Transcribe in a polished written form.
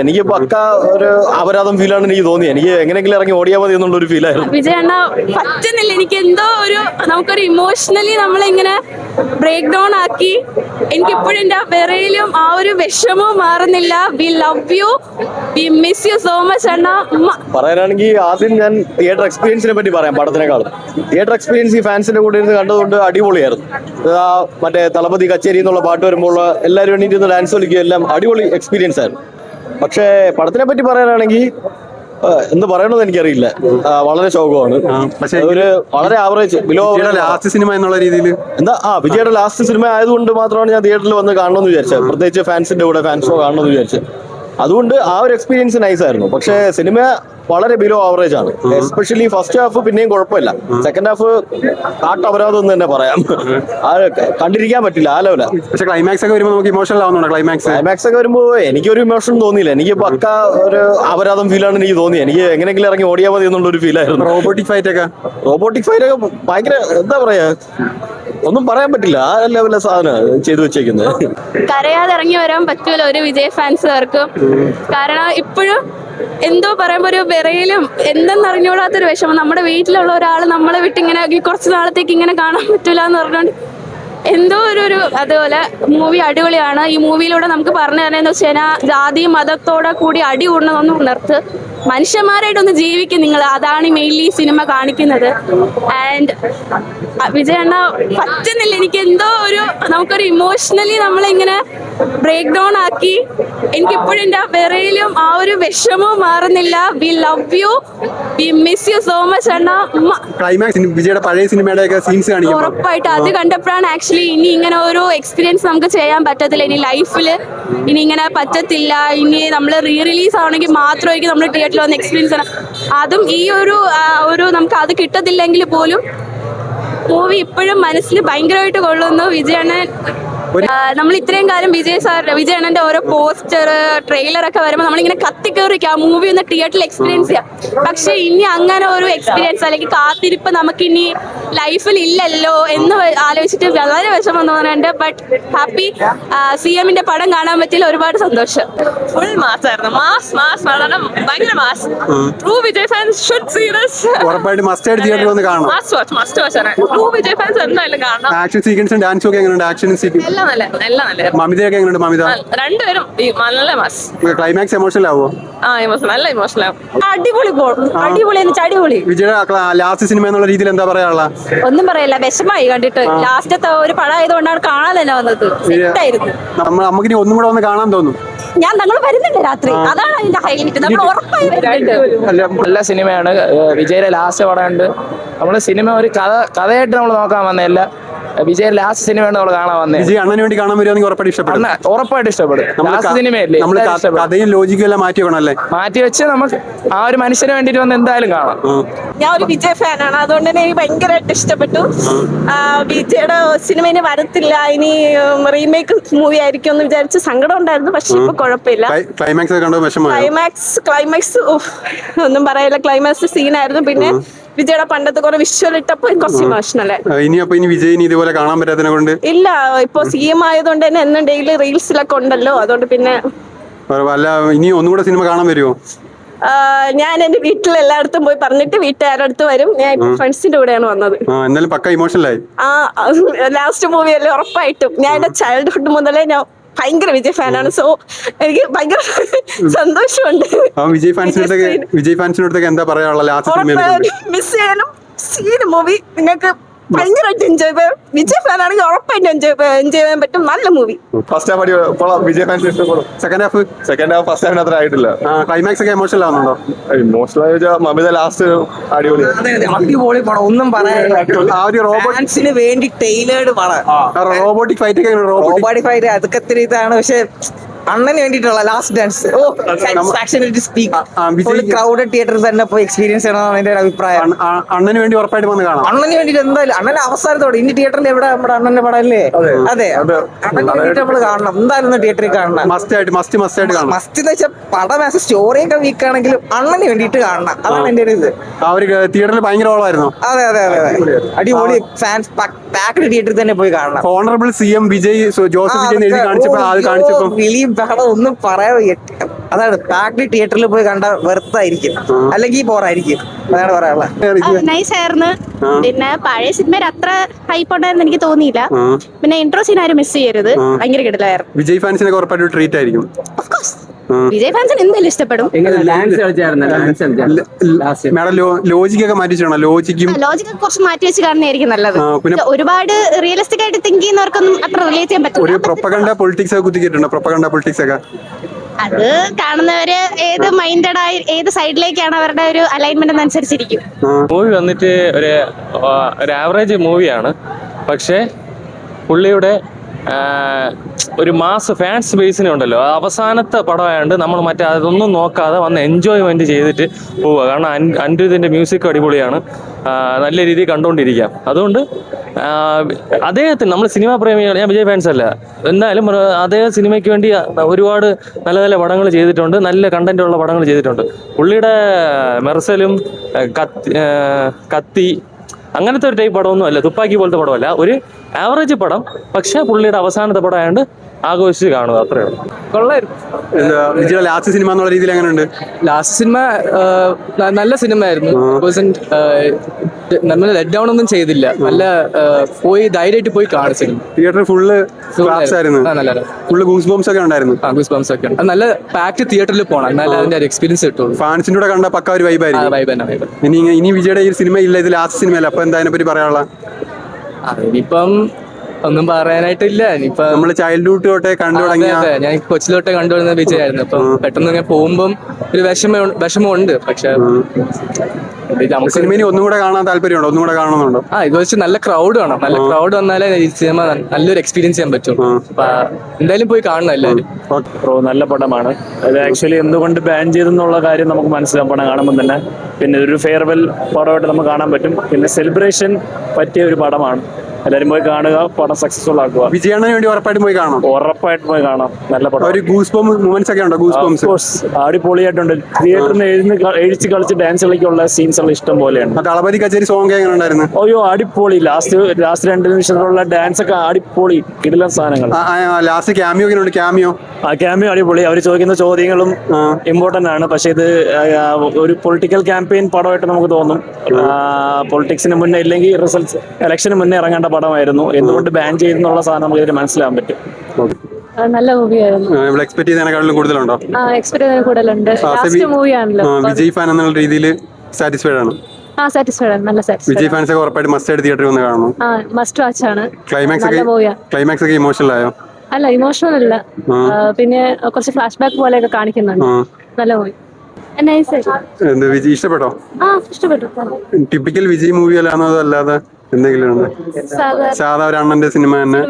എനിക്ക് പക്ക ഒരു അപരാധം ഫീലാണ് എനിക്ക് തോന്നിയത്. എനിക്ക് എങ്ങനെയെങ്കിലും ഇറങ്ങി ഓടിയാൽ മതി എന്നുള്ള ഒരു ഫീലായിരുന്നു. വിജയണ്ണ പറ്റുന്നില്ല. എനിക്ക് എന്തോ നമുക്കൊരു ഇമോഷണലി നമ്മളിങ്ങനെ ബ്രേക്ക് ഡൗൺ ആക്കി. എനിക്കിപ്പോഴും എൻ്റെ വിറയിലും ആ ഒരു വിഷമവും മാറുന്നില്ല. We love you, we miss you so much അണ്ണ. പറയാനാണെങ്കിൽ ആദ്യം ഞാൻ തിയേറ്റർ എക്സ്പീരിയൻസിനെ പറ്റി പറയാം. പടത്തിനേക്കാളും തിയേറ്റർ എക്സ്പീരിയൻസ് ഈ ഫാൻസിന്റെ കൂടെ ഇരുന്ന് കണ്ടതുകൊണ്ട് അടിപൊളിയായിരുന്നു. മറ്റേ തളപതി കച്ചേരി എന്നുള്ള പാട്ട് വരുമ്പോൾ എല്ലാവരും എണീറ്റ് ഡാൻസ് കളിക്കുക, എല്ലാം അടിപൊളി എക്സ്പീരിയൻസ് ആയിരുന്നു. പക്ഷേ പടത്തിനെ പറ്റി പറയാനാണെങ്കിൽ എന്ത് പറയണമെന്ന് എനിക്കറിയില്ല. വളരെ ശോകമാണ്. ഒരു വളരെ ആവറേജ് ബിലോ ലാസ്റ്റ് സിനിമ എന്നുള്ള രീതിയിൽ വിജയുടെ ലാസ്റ്റ് സിനിമ ആയതുകൊണ്ട് മാത്രമാണ് ഞാൻ തിയേറ്ററിൽ വന്ന് കാണണമെന്ന് വിചാരിച്ചത്. പ്രത്യേകിച്ച് ഫാൻസിന്റെ കൂടെ ഫാൻസ് ഷോ കാണണമെന്ന് വിചാരിച്ചത്. അതുകൊണ്ട് ആ ഒരു എക്സ്പീരിയൻസ് നൈസ് ആയിരുന്നു. പക്ഷേ സിനിമ വളരെ ബിലോ ആവറേജ് ആണ്. എസ്പെഷ്യലി ഫസ്റ്റ് ഹാഫ് പിന്നെയും കുഴപ്പമില്ല. സെക്കൻഡ് ഹാഫ് കാട്ടപരാധം എന്ന് തന്നെ പറയാം. കണ്ടിരിക്കാൻ പറ്റില്ല ആ ലെവല. പക്ഷേ ക്ലൈമാക്സ് ഒക്കെ വരുമ്പോൾ നമുക്ക് ഇമോഷണൽ ആവുന്നുണ്ട്. ക്ലൈമാക്സ് ഒക്കെ വരുമ്പോൾ എനിക്കൊരു ഇമോഷൻ തോന്നിയില്ല. എനിക്ക് പക്ക ഒരു അപരാധം ഫീലാണ് എനിക്ക് തോന്നിയത്. എനിക്ക് എങ്ങനെയെങ്കിലും ഇറങ്ങി ഓടിയാൽ മതി എന്നുള്ള ഒരു ഫീലായിരുന്നു. റോബോട്ടിക് ഫൈറ്റ് ഒക്കെ ഭയങ്കര എന്താ പറയാ, ഒന്നും പറയാൻ പറ്റില്ല. ആ ലെവലിലെ സാധനം ചെയ്തു വെച്ചേക്കുന്നത്. കരയാതെ ഇറങ്ങി വരാൻ പറ്റൂല ഒരു വിജയ് ഫാൻസുകാർക്ക്. കാരണം ഇപ്പോഴും എന്തോ പറയുമ്പോ ഒരു വിറയിലും എന്തെന്നറിഞ്ഞൂടാത്തൊരു വിഷമം. നമ്മുടെ വീട്ടിലുള്ള ഒരാൾ നമ്മളെ വിട്ടിങ്ങനെ കുറച്ച് നാളത്തേക്ക് ഇങ്ങനെ കാണാൻ പറ്റൂല എന്ന് പറഞ്ഞുകൊണ്ട് എന്തോ ഒരു അതുപോലെ മൂവി അടിപൊളിയാണ്. ഈ മൂവിയിലൂടെ നമുക്ക് പറഞ്ഞു തരുന്നതെന്ന് വെച്ച് കഴിഞ്ഞാൽ ജാതി മതത്തോടെ കൂടി അടി കൂടണമെന്ന് ഉണർത്ത് മനുഷ്യന്മാരായിട്ടൊന്ന് ജീവിക്കും നിങ്ങൾ. അതാണ് മെയിൻലി സിനിമ കാണിക്കുന്നത്. ആൻഡ് വിജയണ്ണ പറ്റുന്നില്ല. എനിക്ക് എന്തോ നമുക്കൊരു ഇമോഷണലി നമ്മളിങ്ങനെ ബ്രേക്ക് ഡൗൺ ആക്കി. എനിക്കിപ്പോഴും എൻ്റെ വിറയിലും ആ ഒരു വിഷമവും മാറുന്നില്ല. We love you, we miss you so much അണ്ണ. ക്ലൈമാക്സ് വിജയുടെ പഴയ സിനിമയുടെ സീൻസ് കാണിക്കും. ഉറപ്പായിട്ട് അത് കണ്ടപ്പോഴാണ് ആക്ച്വലി ഇനി ഇങ്ങനെ ഒരു എക്സ്പീരിയൻസ് നമുക്ക് ചെയ്യാൻ പറ്റത്തില്ല. ഇനി ലൈഫിൽ ഇനി ഇങ്ങനെ പറ്റത്തില്ല. ഇനി നമ്മൾ റിലീസ് ആണെങ്കിൽ മാത്രമായിരിക്കും നമ്മൾ തിയേറ്ററിൽ വന്ന് എക്സ്പീരിയൻസ് ആണ്. അതും ഈ ഒരു നമുക്ക് അത് കിട്ടത്തില്ലെങ്കിൽ പോലും മൂവി ഇപ്പോഴും മനസ്സിൽ ഭയങ്കരമായിട്ട് കൊള്ളുന്നു. വിജയണ്ണൻ നമ്മൾ ഇത്രയും കാലം വിജയണ്ണന്റെ ഓരോ പോസ്റ്റർ ട്രെയിലർ ഒക്കെ വരുമ്പോൾ നമ്മളിങ്ങനെ കത്തിക്കേറിക്കും ആ മൂവി ഒന്ന് തിയേറ്ററിൽ എക്സ്പീരിയൻസ് ചെയ്യാം. പക്ഷെ ഇനി അങ്ങനെ ഒരു എക്സ്പീരിയൻസ് അല്ലെങ്കിൽ കാത്തിരിപ്പ് നമുക്കിനി ലൈഫിൽ ഇല്ലല്ലോ എന്ന് ആലോചിച്ചിട്ട് വളരെ വിഷമം തോന്നുന്നുണ്ട്. ബട്ട് ഹാപ്പി CM-ന്റെ പടം കാണാൻ പറ്റിയ ഒരുപാട് സന്തോഷം. ഫുൾ മാസ് ആയിരുന്നു. മാസ് ഭയങ്കര mass. True Vijay fans should see this. ഉറപ്പായിട്ട് മസ്റ്റ് ആയിട്ട് തിയേറ്ററിൽ വന്ന് കാണണം. മസ്റ്റ് വാച്ച് ആണ്. ട്രൂ വിജയ് ഫാൻസ് എന്തായാലും കാണണം. ആക്ഷൻ സീക്വൻസും ഡാൻസും ഒക്കെ എങ്ങനെയുണ്ട്? ആക്ഷൻ സീക്വൻസ് എല്ലാം നല്ല. മമിതയൊക്കെ എങ്ങനെയുണ്ട്? മമിത രണ്ടുപേരും നല്ല മാസ്. ക്ലൈമാക്സ് എമോഷണൽ ആവോ? നല്ല ഇമോഷണൽ ആവും. അടിപൊളി അടിപൊളി. വിജയുടെ ലാസ്റ്റ് സിനിമ എന്നുള്ള രീതിയിൽ എന്താ പറയാനുള്ള? ഒന്നും പറയല്ല, വിഷമായി കണ്ടിട്ട്. ലാസ്റ്റത്തെ ഒരു പടം ആയതുകൊണ്ടാണ് കാണാൻ തന്നെ വന്നത്. നമുക്കിനി ഒന്നും കൂടെ ഒന്ന് കാണാൻ തോന്നും. ഞങ്ങൾ വരുന്നുണ്ട് രാത്രി. അതാണ് അതിന്റെ ഹൈലൈറ്റ്. നമ്മൾ ഉറപ്പായി വരുന്നുണ്ട്. നല്ല സിനിമയാണ്. വിജയുടെ ലാസ്റ്റ് പടമുണ്ട്. നമ്മള് സിനിമ ഒരു കഥയായിട്ട് നമ്മൾ നോക്കാൻ വന്നതല്ല. വിജയ് ലാസ്റ്റ് സിനിമയാണ് നമ്മൾ കാണാൻ വന്നത്. വിജയ് അണ്ണന് വേണ്ടി കാണാൻ വരുവാണെങ്കിൽ ഉറപ്പായിട്ട് ഇഷ്ടപ്പെടും. ഉറപ്പായിട്ട് ഇഷ്ടപ്പെടും. ലാസ്റ്റ് സിനിമയല്ലേ, കഥയും ലോജിക്കും എല്ലാം മാറ്റി വെക്കണല്ലേ. മാറ്റി വെച്ച് നമുക്ക് ആ ഒരു മനുഷ്യന് വേണ്ടിട്ട് വന്ന് എന്തായാലും കാണാം. ഞാൻ ഒരു വിജയ് ഫാനാണ്, അതുകൊണ്ട് തന്നെ എനിക്ക് ഭയങ്കരമായിട്ട് ഇഷ്ടപ്പെട്ടു. വിജയുടെ സിനിമ ഇനി വരത്തില്ല, ഇനി റീമേക്ക് മൂവി ആയിരിക്കും എന്ന് വിചാരിച്ച് സങ്കടം ഉണ്ടായിരുന്നു. പക്ഷെ ഇപ്പൊ കുഴപ്പമില്ല. ക്ലൈമാക്സ് കണ്ടോ? ക്ലൈമാക്സ് ഒന്നും പറയില്ല. ക്ലൈമാക്സ് സീനായിരുന്നു. പിന്നെ വിജയുടെ പണ്ടത്തെ കുറെ വിഷ്വൽ ഇട്ടപ്പോ കുറച്ച് ഇമോഷണൽ ഇനി വിജയിന് ഇതുപോലെ കാണാൻ പറ്റാത്തതിനെ കൊണ്ട് ഇല്ല. ഇപ്പൊ CM ആയതുകൊണ്ട് തന്നെ എന്നും ഡെയിലി റീൽസിലൊക്കെ ഉണ്ടല്ലോ. അതുകൊണ്ട് പിന്നെ ഇനി ഒന്നും കൂടെ സിനിമ കാണാൻ വരുമോ? ഞാൻ എന്റെ വീട്ടിൽ എല്ലായിടത്തും പോയി പറഞ്ഞിട്ട് വീട്ടുകാരുടെ അടുത്ത് വരും. ഞാൻ ഇപ്പൊ ഫ്രണ്ട്സിന്റെ കൂടെയാണ് വന്നത്. എന്നാലും പക്ക ഇമോഷണലായി. ലാസ്റ്റ് മൂവി അല്ലേ, ഉറപ്പായിട്ടും. ഞാൻ എന്റെ ചൈൽഡ്ഹുഡ് മുതലേ ഞാൻ ഭയങ്കര വിജയ് ഫാനാണ്. സോ എനിക്ക് ഭയങ്കര സന്തോഷമുണ്ട്. വിജയ് ഫാൻസിനടുത്തൊക്കെ എന്താ പറയാനുള്ള ലാസ്റ്റ് സിനിമ? മിസ് ചെയ്യാനും സീൻ മൂവി നിങ്ങൾക്ക് ഭയങ്കരമായിട്ട് എൻജോയ് ചെയ്യാം. വിജയ് ഫാൻ ആണെങ്കിൽ ഉറപ്പായിട്ട് എൻജോയ് ചെയ്യാൻ പറ്റും. നല്ല movie. First half Vijay fans ഇഷ്ടപ്പെടും. സെക്കൻഡ് ഹാഫ് ഫസ്റ്റ് ഹാഫിന് അത്ര ആയിട്ടില്ല. ക്ലൈമാക്സ് ഒക്കെ ഇമോഷണൽ ആവുന്നുണ്ടോ? ഇമോഷണൽ മമിത ലാസ്റ്റ് അടിപൊളി പടം. ഒന്നും പറയാൻ വേണ്ടി ടൈലേർഡ് പടം. റോബോട്ടിക് ഫൈറ്റ് ഒക്കെ റോബോട്ടിക് ഫൈറ്റ് അതൊക്കെ ഇത്തിരി ഇതാണ്. പക്ഷെ അണ്ണന് വേണ്ടിട്ടുള്ള ലാസ്റ്റ് ഡാൻസ് ക്രൗഡഡ് തിയേറ്ററിൽ തന്നെ പോയി എക്സ്പീരിയൻസ് ചെയ്യണമെന്നാണ് എന്റെ അഭിപ്രായം. അണ്ണന് വേണ്ടി ഉറപ്പായിട്ട് വന്ന് കാണാം. അണ്ണന് വേണ്ടിട്ട് എന്തായാലും അണ്ണന്റെ അവസാനത്തോടെ ഇനി തിയേറ്ററിൽ എവിടെ നമ്മുടെ അണ്ണന്റെ പടം അല്ലേ? അതെ, അണ്ണന് വേണ്ടിട്ട് നമ്മള് കാണണം. എന്തായാലും തിയേറ്ററിൽ കാണണം. മസ്റ്റ് ആയിട്ട് കാണണം. മസ്റ്റ് എന്ന് വെച്ചാൽ പടം സ്റ്റോറിയൊക്കെ വീക്ക് ആണെങ്കിലും അണ്ണന് വേണ്ടിട്ട് കാണണം. അതാണ് എന്റെ ഒരു ഇത്. തിയേറ്ററിൽ ഭയങ്കര ഓളമായിരുന്നു. അതെ, അടിപൊളി. ഫാൻസ് പക്ക പാക്ഡ് തിയേറ്ററിൽ തന്നെ പോയി കാണണം. Honourable CM Vijay Joseph Vijay എഴുതി കാണിച്ചപ്പോ അത് കാണിച്ചപ്പോ വിളിയും ബഹളം ഒന്നും പറയാൻ അതാണ് പാക്ഡ് തിയേറ്ററിൽ പോയി കണ്ട വെറുത്തായിരിക്കും, അല്ലെങ്കിൽ ബോറായിരിക്കും. അതാണ് പറയാനുള്ളത്. നൈസ് ആയിരുന്നു. പിന്നെ പഴയ സിനിമയിൽ അത്ര ഹൈപ്പ് ഉണ്ടായിരുന്നു എനിക്ക് തോന്നിയില്ല. പിന്നെ ഇൻട്രോ സീൻ ആരും മിസ് ചെയ്യരുത്, ഭയങ്കര കിടലായിരുന്നു. വിജയ് ഫാൻസിനൊക്കെ ഉറപ്പായിട്ട് ട്രീറ്റ് ആയിരിക്കും. വിജയ് ഫാൻസിന് എന്തായാലും ഇഷ്ടപ്പെടും. മാഡം ലോജിക് ഒക്കെ മാറ്റിച്ചാണോ? ലോജിക്കും ലോജിക് കുറച്ച് മാറ്റി വെച്ച് കാണുന്നതായിരിക്കും നല്ലത്. പിന്നെ ഒരുപാട് റിയലിസ്റ്റിക് ആയിട്ട് തിങ്ക് ചെയ്യുന്നവർക്കൊന്നും അത്ര റിലേറ്റ് ചെയ്യാൻ ഒരു പറ്റില്ല. പ്രൊപ്പഗണ്ട പൊളിറ്റിക്സ് ഒക്കെ കുത്തിക്കിട്ടുണ്ടോ? പ്രൊപ്പഗണ്ട പൊളിറ്റിക്സ് ഒക്കെ അത് കാണുന്നവര് ഏത് മൈൻഡഡ് ആയി ഏത് സൈഡിലേക്കാണ് അവരുടെ ഒരു അലൈൻമെന്റ് അനുസരിച്ചിരിക്കും. മൂവി വന്നിട്ട് ഒരു ആവറേജ് മൂവിയാണ്. പക്ഷേ പുള്ളിയുടെ ഒരു മാസ് ഫാൻസ് ബേസിനുണ്ടല്ലോ, അവസാനത്തെ പടമായതുകൊണ്ട് നമ്മൾ മറ്റേ അതൊന്നും നോക്കാതെ വന്ന് എൻജോയ്മെന്റ് ചെയ്തിട്ട് പോവുക. കാരണം അനിരുദ്ധിന്റെ മ്യൂസിക് അടിപൊളിയാണ്, നല്ല രീതിയിൽ കണ്ടുകൊണ്ടിരിക്കാം. അതുകൊണ്ട് അദ്ദേഹത്തിന് നമ്മൾ സിനിമാ പ്രേമികൾ, ഞാൻ വിജയ് ഫാൻസ് അല്ല, എന്നാലും അദ്ദേഹം സിനിമയ്ക്ക് വേണ്ടി ഒരുപാട് നല്ല നല്ല പടങ്ങൾ ചെയ്തിട്ടുണ്ട്, നല്ല കണ്ടന്റ് ഉള്ള പടങ്ങൾ ചെയ്തിട്ടുണ്ട്. പുള്ളിയുടെ മെർസലും കത്തി അങ്ങനത്തെ ഒരു ടൈപ്പ് പടമൊന്നും അല്ല, തുപ്പാക്കി പോലത്തെ പടമല്ല, ഒരു ആവറേജ് പടം. പക്ഷെ പുള്ളിയുടെ അവസാനത്തെ പടം ആയതുകൊണ്ട് ആഘോഷിച്ച് കാണുക, അത്രേ ഉള്ളൂ. കൊള്ളായിരുന്നു. വിജയുടെ ലാസ്റ്റ് സിനിമ എന്നുള്ള രീതിയിൽ എങ്ങനെയുണ്ട്? ലാസ്റ്റ് സിനിമ നല്ല സിനിമ ആയിരുന്നു. നമ്മൾ ലെറ്റ് ഡൗൺ ഒന്നും ചെയ്തില്ല, നല്ല പോയി ധൈര്യമായിട്ട് പോയി കാണിച്ചു. തിയേറ്റർ ഫുള്ള് ആയിരുന്നു, ഫുള്ള് ഗൂസ് ബംസ് ഒക്കെ ഉണ്ടായിരുന്നു. ഗൂസ് ബംസ് ഒക്കെ ഉണ്ട്. നല്ല പാക്ട് തിയേറ്ററിൽ പോകണം, എന്നാലും അതിന്റെ ഒരു എക്സ്പീരിയൻസ് കിട്ടുള്ളൂ. ഫാൻസിന്റെ കൂടെ കണ്ട പക്ക ഒരു വൈബായിരിക്കും. ഇനി വിജയുടെ ഈ സിനിമ ഇല്ല, ഇത് ലാസ്റ്റ് സിനിമയല്ല, അപ്പൊ എന്താ അതിനെ പറ്റി പറയാനുള്ള? ഇനിയിപ്പം ഒന്നും പറയാനായിട്ടില്ല. ഇനിയിപ്പൊ നമ്മള് ചൈൽഡ്ഹുഡ് തൊട്ടേ കണ്ടു തുടങ്ങിയ, ഞാൻ കൊച്ചിലോട്ടെ കണ്ടുവരുന്ന വിജയായിരുന്നു. അപ്പം പെട്ടെന്ന് ഇങ്ങനെ പോകുമ്പം ഒരു വിഷമമുണ്ട്. പക്ഷെ സിനിമ ഇനി ഒന്നും കൂടെ കാണാൻ താല്പര്യമുണ്ടോ? ഒന്നും കൂടെ കാണണമെന്നുണ്ടോ? ഇത് വെച്ച് നല്ല ക്രൗഡ് വേണം. നല്ല ക്രൗഡ് വന്നാലേ ഈ സിനിമ നല്ലൊരു എക്സ്പീരിയൻസ് ചെയ്യാൻ പറ്റും. അപ്പൊ എന്തായാലും പോയി കാണണം എല്ലാവരും. നല്ല പടമാണ്. അത് ആക്ച്വലി എന്തുകൊണ്ട് ബാൻ ചെയ്തെന്നുള്ള കാര്യം നമുക്ക് മനസ്സിലാവും പടം കാണുമ്പോൾ തന്നെ. പിന്നെ ഒരു ഫെയർവെൽ പടമായിട്ട് നമുക്ക് കാണാൻ പറ്റും. പിന്നെ സെലിബ്രേഷൻ പറ്റിയ ഒരു പടമാണ്. എല്ലാവരും പോയി കാണുക, പടം സക്സസ്ഫുൾ ആക്കുക. വിജയണ്ണന് വേണ്ടി ഉറപ്പായിട്ടും പോയി കാണാം. ഉറപ്പായിട്ട് പോയി കാണാം, നല്ല പടം. ഒരു ഗൂസ് ബം മൂവ്മെന്റ്സ് ഒക്കെ ഉണ്ടോ? ഗൂസ് ബംസ് അടിപൊളിയായിട്ടുണ്ട്. തിയേറ്ററിന് എഴുതി കളിച്ച് ഡാൻസ് കളിക്കുള്ള സീൻസ് എല്ലാം ഇഷ്ടം പോലെയാണ്. തളപതി കച്ചേരി സോങ് എങ്ങനെ ഉണ്ടായിരുന്നു? അയ്യോ അടിപൊളി. ലാസ്റ്റ് 2 നിമിഷത്തിലുള്ള ഡാൻസ് ഒക്കെ അടിപൊളി, കിടിലൻ സാധനങ്ങൾ. ലാസ്റ്റ് ക്യാമിയോ എങ്ങനെയുണ്ട്? ക്യാമിയോ അടിപൊളി. അവർ ചോദിക്കുന്ന ചോദ്യങ്ങളും ഇമ്പോർട്ടന്റ് ആണ്. പക്ഷെ ഇത് ഒരു പൊളിറ്റിക്കൽ ക്യാമ്പയിൻ പടമായിട്ട് നമുക്ക് തോന്നും. പൊളിറ്റിക്സിന് മുന്നേ ഇല്ലെങ്കിൽ റിസൾട്ട്സ് ഇലക്ഷന് മുന്നേ ഇറങ്ങേണ്ട പടമായിരുന്നു. എന്തുകൊണ്ട് ബാൻ ചെയ്തെന്നുള്ള സാധനം നമുക്ക് ഇതിന് മനസ്സിലാക്കാൻ പറ്റും. നല്ല മൂവിയായിരുന്നു. എക്സ്പെക്ട് ചെയ്യുന്നതിനേക്കാളും കൂടുതലുണ്ടോ? എക്സ്പെക്ട് ചെയ്യുന്നതിന് കൂടുതലുണ്ട്. ലാസ്റ്റ് മൂവിയാണല്ലോ. വിജയ് ഫാൻ എന്നുള്ള രീതിയിൽ സാറ്റിസ്ഫൈഡ് ആണ്. സാറ്റിസ്ഫൈഡ് ആണ്, നല്ല സാറ്റിസ്ഫൈഡ്. വിജയ് ഫാൻസ് ഒക്കെ ഉറപ്പായിട്ട് മസ്റ്റ് ആയിട്ട് തിയേറ്ററിൽ വന്ന് കാണണം. മസ്റ്റ് വാച്ച് ആണ്. ക്ലൈമാക്സ് ഒക്കെ ഇമോഷണൽ ആയോ? അല്ല, ഇമോഷണൽ അല്ല. പിന്നെ കുറച്ച് ഫ്ലാഷ് ബാക്ക് പോലെയൊക്കെ കാണിക്കുന്നുണ്ട്. നല്ല മൂവി. വിജയ് ഇഷ്ടപ്പെട്ടോ? ഇഷ്ടപ്പെട്ടു. ടിപ്പിക്കൽ വിജയ് മൂവി അല്ലാതെ എന്തെങ്കിലും സാധാ ഒരു അണ്ണന്റെ സിനിമ തന്നെ?